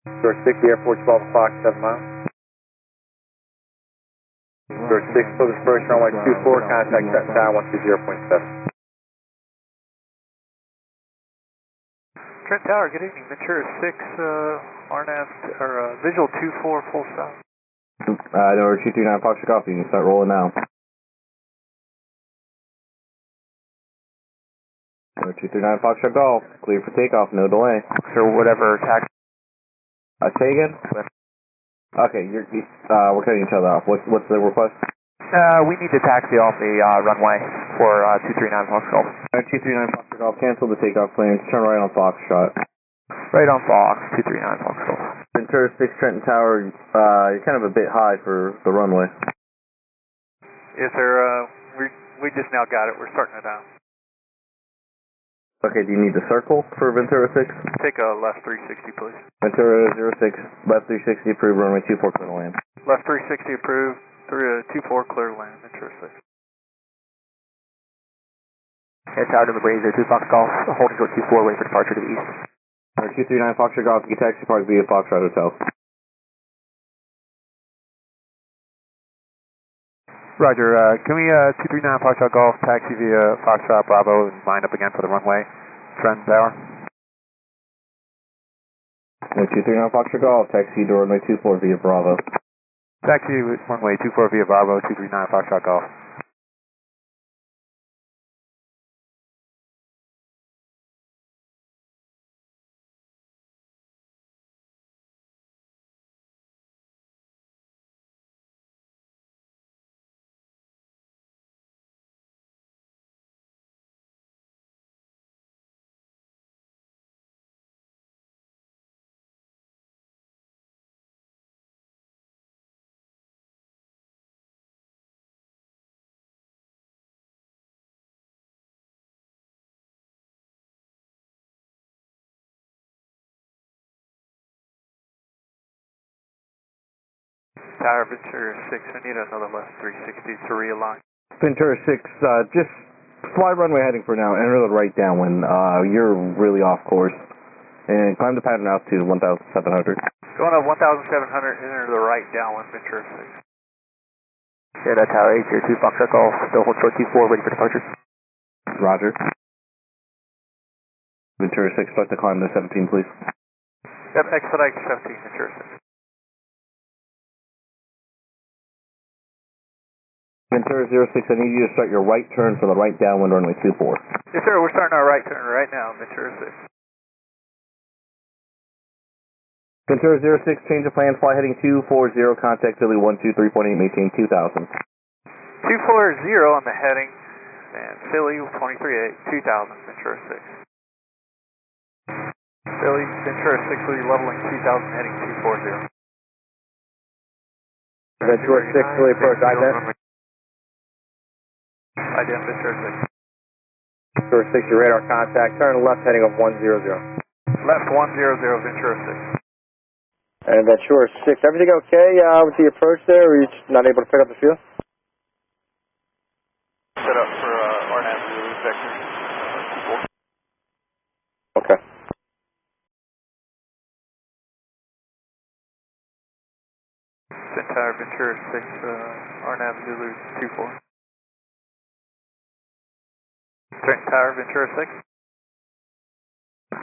Door 60, Airport 12 o'clock, 7 miles. Door 6, for the first runway 24, contact set down 120.7. Trent Tower, good evening. Ventura 6, RNAV, or visual 24, full stop. Number 239 Foxtrot Golf, you can start rolling now. Number 239 Foxtrot Golf, clear for takeoff, no delay. So whatever tax. Say again? Okay, we're cutting each other off. What's the request? We need to taxi off the runway for 239 Fox Golf. 239 Foxtrot Golf, cancel the takeoff plans, turn right on Foxtrot. Right on Fox, 239 Fox Golf. Ventura 6 Trenton Tower, you're kind of a bit high for the runway. Yes, sir. We just now got it. We're starting it out. Okay, do you need the circle for Ventura 6? Take a left 360, please. Ventura 06, left 360 approved, runway 24 clear to land. Left 360 approved, 24 clear to land, Ventura 6. Head tower to the Brazier, 2 Fox Golf, holding short 24, wait for departure to the east. 239 Foxtrot Golf, you taxi park via Foxtrot Hotel. Roger, can we 239 Foxtrot Golf taxi via Foxtrot Bravo and line up again for the runway, Trent Tower? 239 Foxtrot Golf, taxi to runway 24 via Bravo. Taxi runway 24 via Bravo, 239 Foxtrot Golf. Tower Ventura 6, we need another left 360 to realign. Ventura 6, just fly runway heading for now, enter the right downwind. You're really off course. And climb the pattern altitude 1,700. Going up 1,700, enter the right downwind, Ventura 6. Yeah, that's Tower 8 here, 2 Foxtrot Golf, still hold short 24, ready for departure. Roger. Ventura 6, start to climb to 17, please. Yep, expedite 17, Ventura 6. Ventura 06, I need you to start your right turn for the right downwind runway 24. Yes, sir, we're starting our right turn right now, Ventura 6. Ventura 06, change of plan, fly heading 240, contact Philly 123.8, maintain 2000. 240 on the heading, and Philly 23.8, 2000, Ventura 6. Philly, Ventura 6 will be leveling 2000, heading 240. Ventura 6, fully approach, ident. Ident, Ventura 6. Ventura 6, your radar contact, turn left heading of 100. Left 100, Ventura 6. And Ventura 6, everything okay with the approach there, or are you just not able to pick up the field? Set up for RNAV vector. Okay. Tower Ventura 6, RNAV Zulu 24. Trent Tower Ventura 6.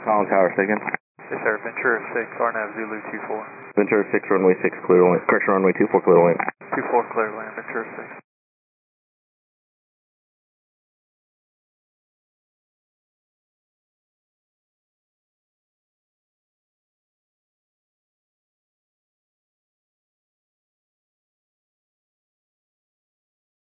Colin Tower, second. Yes, sir. Ventura 6, RNAV Zulu 24. Ventura 6, runway 6, clear to land. Correction, runway 24, clear to land. 24 clear land, Ventura 6.